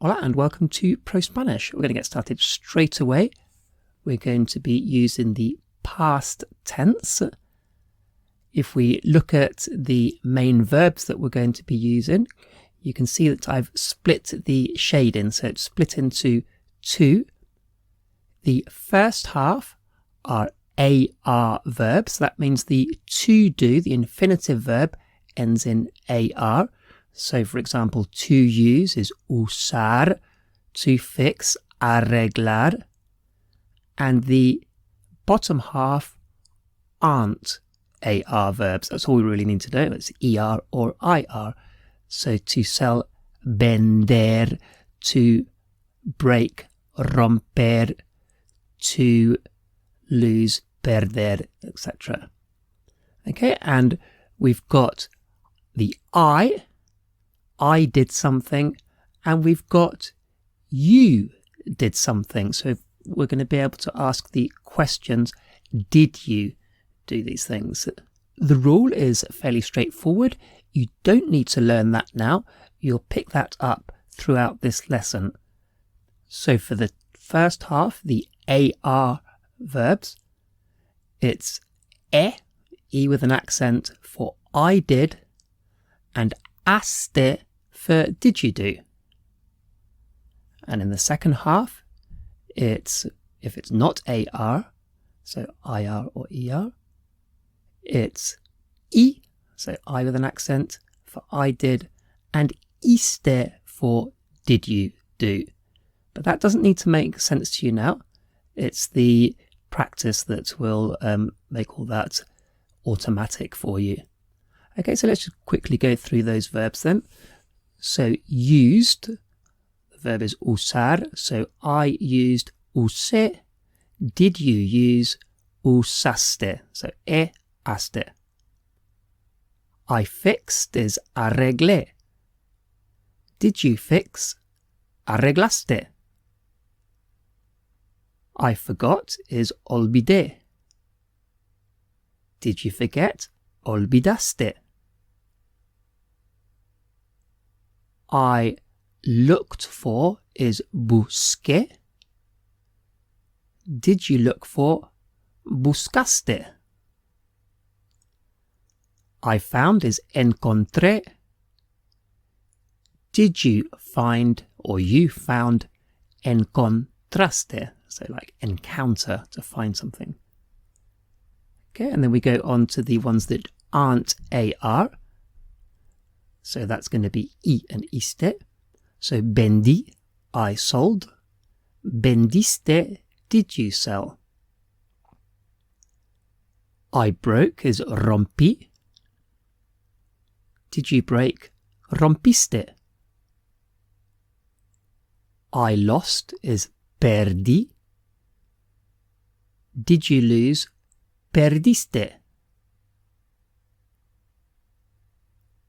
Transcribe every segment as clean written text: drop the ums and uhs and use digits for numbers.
Hola and welcome to ProSpanish. We're going to get started straight away. We're going to be using the past tense. If we look at the main verbs that we're going to be using, you can see that I've split the shading, so it's split into two. The first half are AR verbs. That means the to do, the infinitive verb, ends in AR. So, for example, to use is usar, to fix, arreglar, and the bottom half aren't AR verbs. That's all we really need to know. It's ER or IR. So, to sell, vender, to break, romper, to lose, perder, etc. Okay, and we've got the I did something, and we've got you did something. So we're going to be able to ask the questions, did you do these things? The rule is fairly straightforward. You don't need to learn that now. You'll pick that up throughout this lesson. So for the first half, the AR verbs, it's E with an accent for I did, and haste for did you do. And in the second half, if it's not AR, so IR or ER, it's E, so I with an accent for I did, and iste for did you do. But that doesn't need to make sense to you now. It's the practice that will make all that automatic for you. Okay, so let's just quickly go through those verbs then. So used, the verb is usar, so I used, usé. Did you use, usaste, so haste. I fixed is arreglé. Did you fix, arreglaste. I forgot is olvidé. Did you forget, olvidaste. I looked for is busqué. Did you look for, buscaste. I found is encontré. Did you find or you found, encontraste. So like encounter, to find something. Okay, and then we go on to the ones that aren't AR. So that's going to be I and iste. So vendí, I sold. Vendiste, did you sell? I broke is rompí. Did you break? Rompiste. I lost is perdí. Did you lose? Perdiste.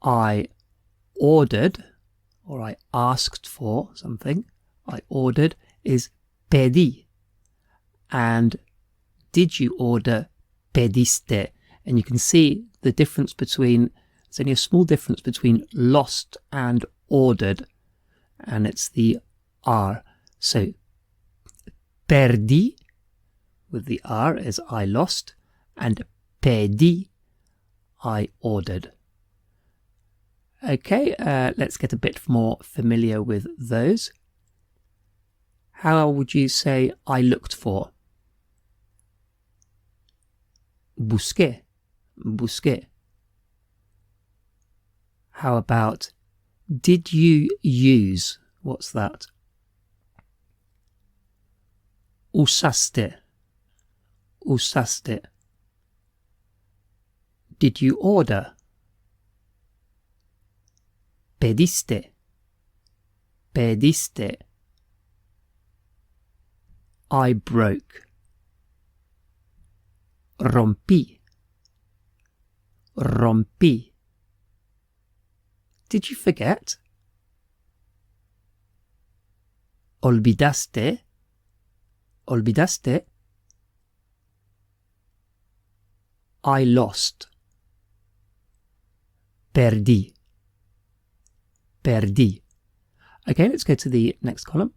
I ordered, or I asked for something, I ordered is pedí. And did you order? Pediste. And you can see the difference between, there's only a small difference between lost and ordered, and it's the R. So perdí with the R is I lost, and pedí, I ordered. Okay, let's get a bit more familiar with those. How would you say I looked for? Busqué, busqué. How about did you use? What's that? Usaste, usaste. Did you order? Pediste, pediste. I broke. Rompí, rompí. Did you forget? Olvidaste, olvidaste. I lost. Perdí, perdí. Okay, let's go to the next column.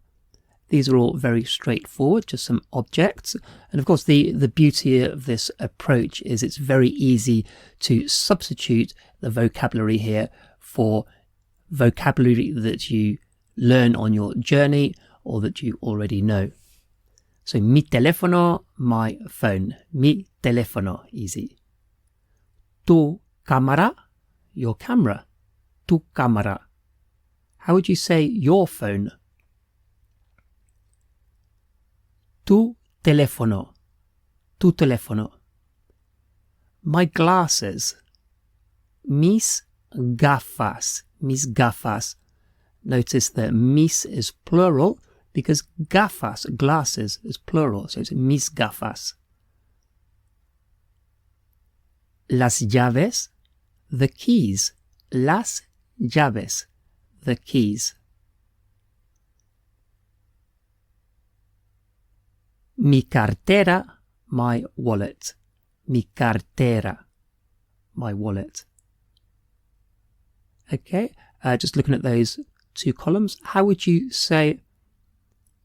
These are all very straightforward, just some objects. And of course, the beauty of this approach is it's very easy to substitute the vocabulary here for vocabulary that you learn on your journey or that you already know. So, mi teléfono, my phone. Mi teléfono, easy. Tu cámara, your camera. Tu cámara. How would you say your phone? Tu teléfono. Tu teléfono. My glasses. Mis gafas. Mis gafas. Notice that mis is plural because gafas, glasses, is plural. So it's mis gafas. Las llaves. The keys. Las llaves. The keys. Mi cartera, my wallet. Mi cartera, my wallet. Okay, just looking at those two columns, how would you say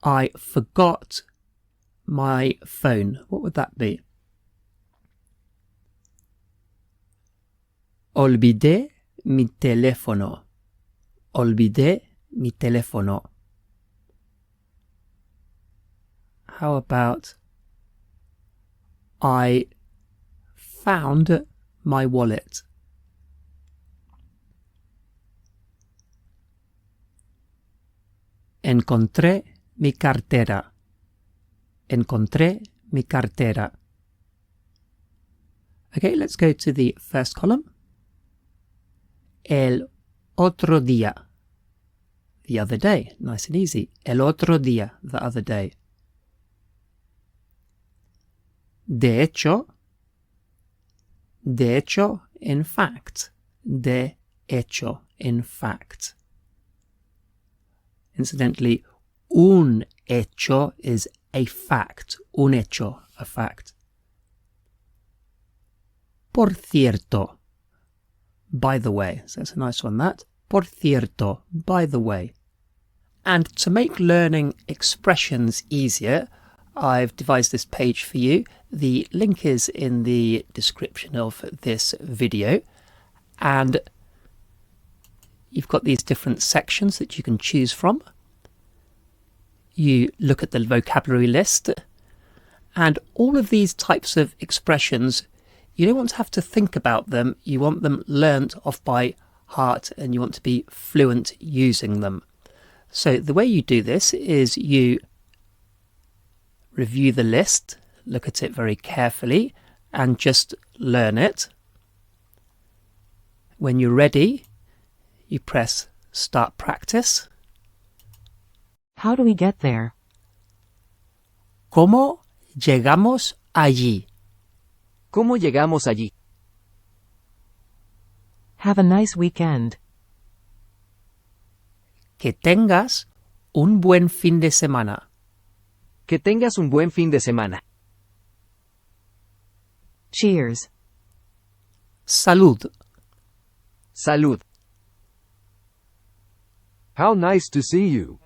I forgot my phone? What would that be? Olvidé mi teléfono. Olvidé mi teléfono. How about I found my wallet? Encontré mi cartera. Encontré mi cartera. Okay, let's go to the first column. El otro día. The other day. Nice and easy. El otro día. The other day. De hecho, in fact. De hecho, in fact. Incidentally, un hecho is a fact. Un hecho, a fact. Por cierto, by the way. So that's a nice one, that. Por cierto, by the way. And to make learning expressions easier, I've devised this page for you. The link is in the description of this video. And you've got these different sections that you can choose from. You look at the vocabulary list. And all of these types of expressions, you don't want to have to think about them. You want them learnt off by heart and you want to be fluent using them. So the way you do this is you review the list, look at it very carefully, and just learn it. When you're ready, you press Start Practice. How do we get there? ¿Cómo llegamos allí? ¿Cómo llegamos allí? Have a nice weekend. Que tengas un buen fin de semana. Que tengas un buen fin de semana. Cheers. Salud. Salud. How nice to see you.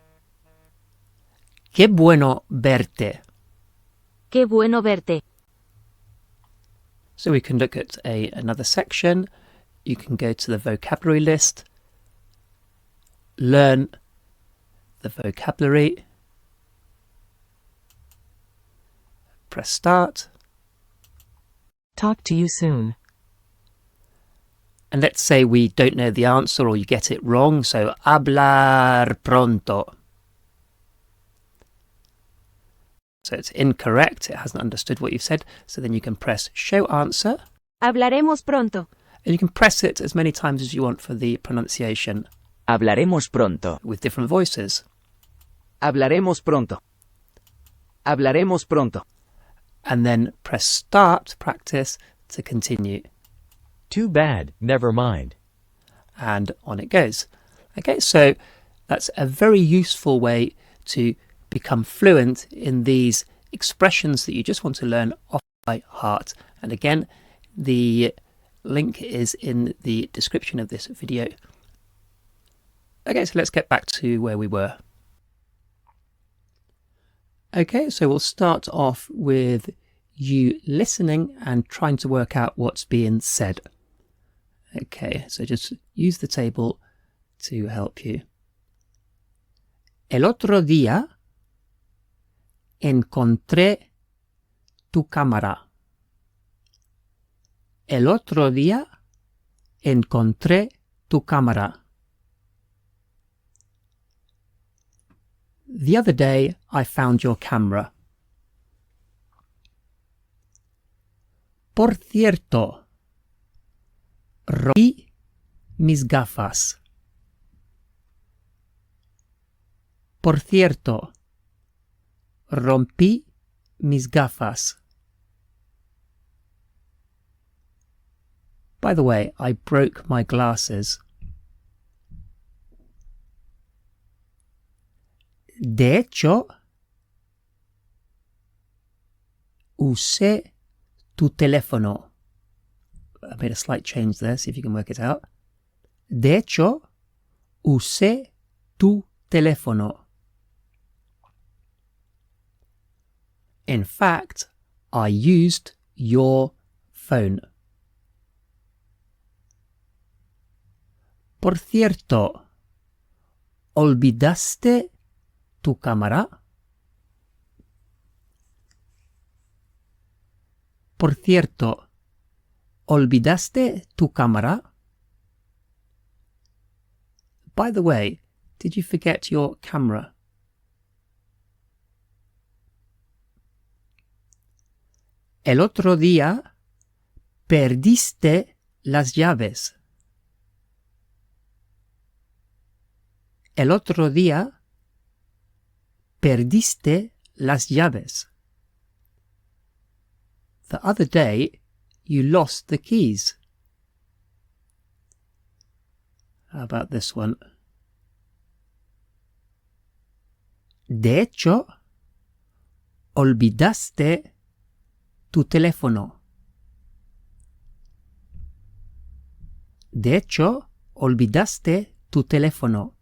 Qué bueno verte. Qué bueno verte. So we can look at another section. You can go to the vocabulary list, learn the vocabulary, press start. Talk to you soon. And let's say we don't know the answer or you get it wrong, so hablar pronto. So it's incorrect, it hasn't understood what you've said, so then you can press show answer. Hablaremos pronto. And you can press it as many times as you want for the pronunciation Hablaremos pronto. with different voices. Hablaremos pronto. Hablaremos pronto. And then press start practice to continue. Too bad, never mind. And on it goes. Okay, so that's a very useful way to become fluent in these expressions that you just want to learn off by heart. And again, the link is in the description of this video. Okay, so let's get back to where we were. Okay, so we'll start off with you listening and trying to work out what's being said. Okay, so just use the table to help you. El otro día encontré tu cámara. El otro día encontré tu cámara. The other day I found your camera. Por cierto, rompí mis gafas. Por cierto, rompí mis gafas. By the way, I broke my glasses. De hecho, usé tu teléfono. I made a slight change there, see if you can work it out. De hecho, usé tu teléfono. In fact, I used your phone. Por cierto, ¿olvidaste tu cámara? Por cierto, ¿olvidaste tu cámara? By the way, did you forget your camera? El otro día perdiste las llaves. El otro día perdiste las llaves. The other day you lost the keys. How about this one? De hecho, olvidaste tu teléfono. De hecho, olvidaste tu teléfono.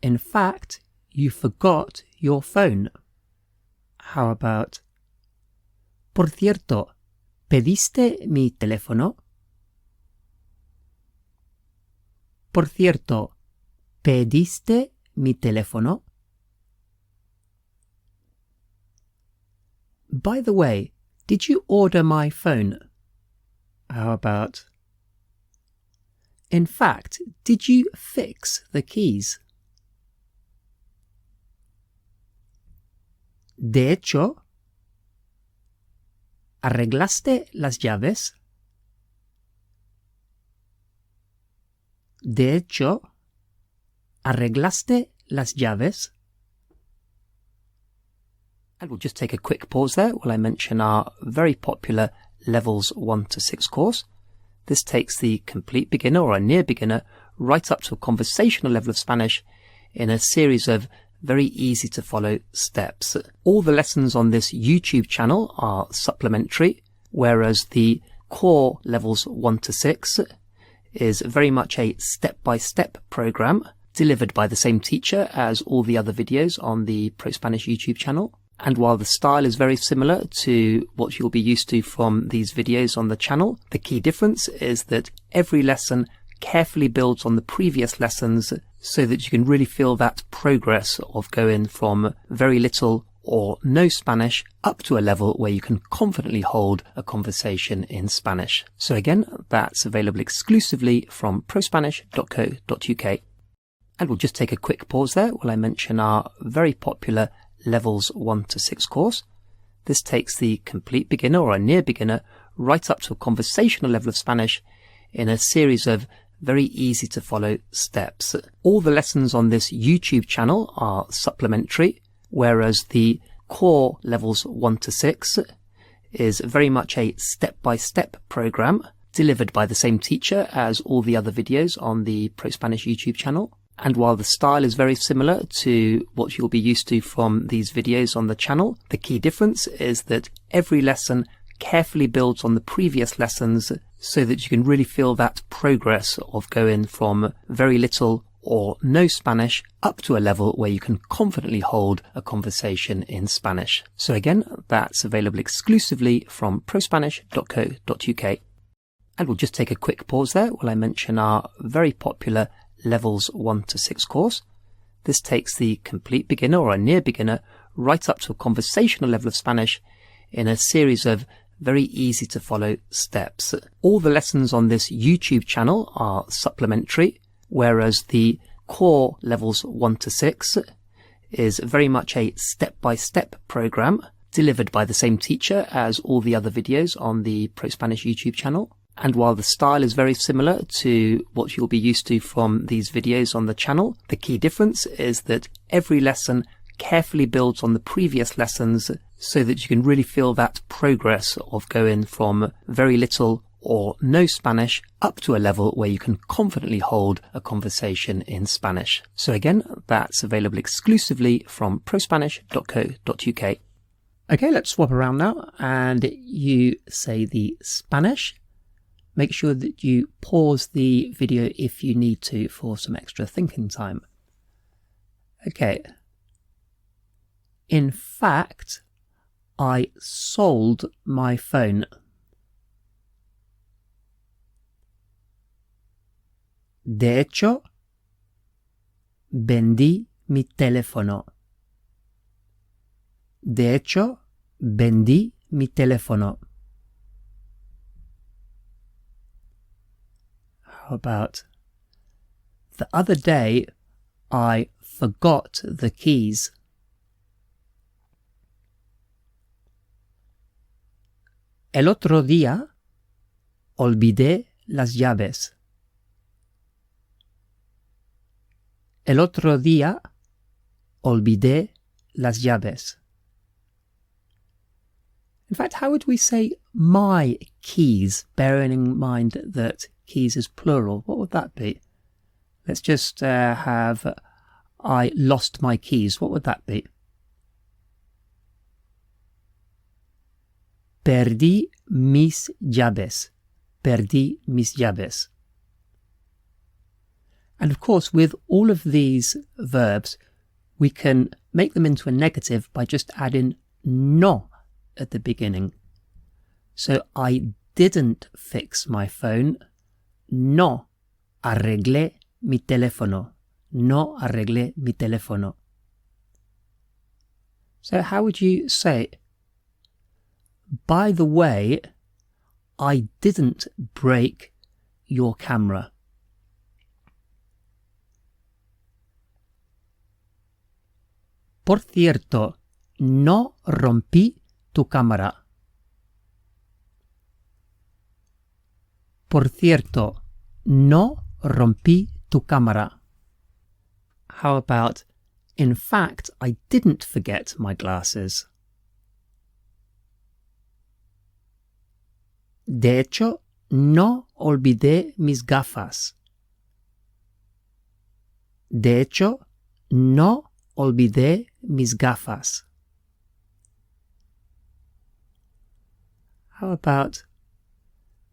In fact, you forgot your phone. How about, por cierto, ¿pediste mi teléfono? Por cierto, ¿pediste mi teléfono? By the way, did you order my phone? How about, in fact, did you fix the keys? De hecho, ¿arreglaste las llaves? De hecho, ¿arreglaste las llaves? And we'll just take a quick pause there while I mention our very popular Levels 1 to 6 course. This takes the complete beginner or a near beginner right up to a conversational level of Spanish in a series of very easy to follow steps. All the lessons on this YouTube channel are supplementary, whereas the core Levels 1 to 6 is very much a step-by-step program delivered by the same teacher as all the other videos on the ProSpanish YouTube channel. And while the style is very similar to what you'll be used to from these videos on the channel, the key difference is that every lesson carefully builds on the previous lessons so that you can really feel that progress of going from very little or no Spanish up to a level where you can confidently hold a conversation in Spanish. So again, that's available exclusively from prospanish.co.uk. And we'll just take a quick pause there while I mention our very popular Levels 1 to 6 course. This takes the complete beginner or a near beginner right up to a conversational level of Spanish in a series of very easy to follow steps. All the lessons on this YouTube channel are supplementary, whereas the core Levels 1 to 6 is very much a step-by-step program delivered by the same teacher as all the other videos on the ProSpanish YouTube channel. And while the style is very similar to what you'll be used to from these videos on the channel, the key difference is that every lesson carefully builds on the previous lessons so that you can really feel that progress of going from very little or no Spanish up to a level where you can confidently hold a conversation in Spanish. So again, that's available exclusively from prospanish.co.uk. And we'll just take a quick pause there while I mention our very popular Levels 1 to 6 course. This takes the complete beginner or a near beginner right up to a conversational level of Spanish in a series of very easy to follow steps. All the lessons on this YouTube channel are supplementary, whereas the core Levels 1 to 6 is very much a step-by-step program delivered by the same teacher as all the other videos on the ProSpanish YouTube channel. And while the style is very similar to what you'll be used to from these videos on the channel, the key difference is that every lesson carefully builds on the previous lessons so that you can really feel that progress of going from very little or no Spanish up to a level where you can confidently hold a conversation in Spanish. So again, that's available exclusively from prospanish.co.uk. Okay, let's swap around now and you say the Spanish. Make sure that you pause the video if you need to for some extra thinking time. Okay. In fact, I sold my phone. De hecho, vendí mi teléfono. De hecho, vendí mi teléfono. How about, the other day I forgot the keys. El otro día olvidé las llaves. El otro día olvidé las llaves. In fact, how would we say my keys, bearing in mind that keys is plural? What would that be? Let's just have I lost my keys. What would that be? Perdí mis llaves. Perdí mis llaves. And of course, with all of these verbs, we can make them into a negative by just adding no at the beginning. So I didn't fix my phone. No arreglé mi teléfono. No arreglé mi teléfono. So how would you say it? By the way, I didn't break your camera. Por cierto, no rompí tu cámara. Por cierto, no rompí tu cámara. How about, in fact, I didn't forget my glasses. De hecho, no olvidé mis gafas. De hecho, no olvidé mis gafas. How about,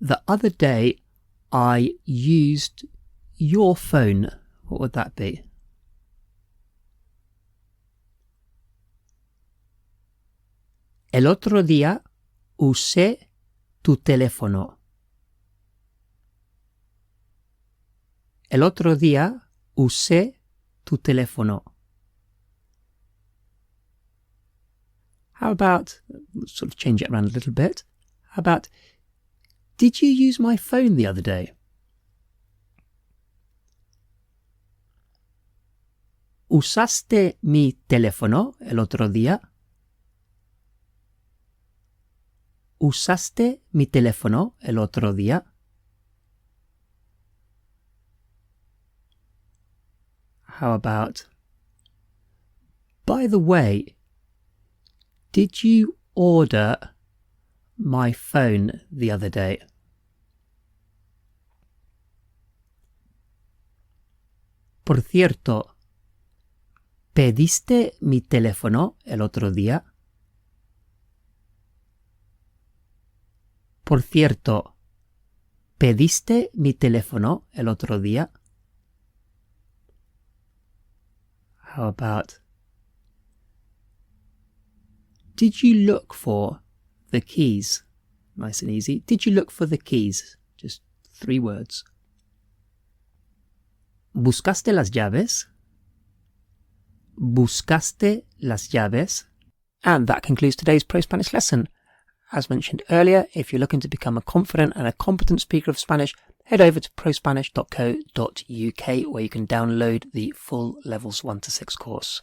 the other day I used your phone. What would that be? El otro día usé tu teléfono. El otro día usé tu teléfono. How about, sort of change it around a little bit. How about, did you use my phone the other day? ¿Usaste mi teléfono el otro día? ¿Usaste mi teléfono el otro día? How about, by the way, did you order my phone the other day? Por cierto, ¿pediste mi teléfono el otro día? Por cierto, ¿pediste mi teléfono el otro día? How about, did you look for the keys? Nice and easy. Did you look for the keys? Just 3 words. ¿Buscaste las llaves? ¿Buscaste las llaves? And that concludes today's ProSpanish lesson. As mentioned earlier, if you're looking to become a confident and a competent speaker of Spanish, head over to prospanish.co.uk where you can download the full Levels 1 to 6 course.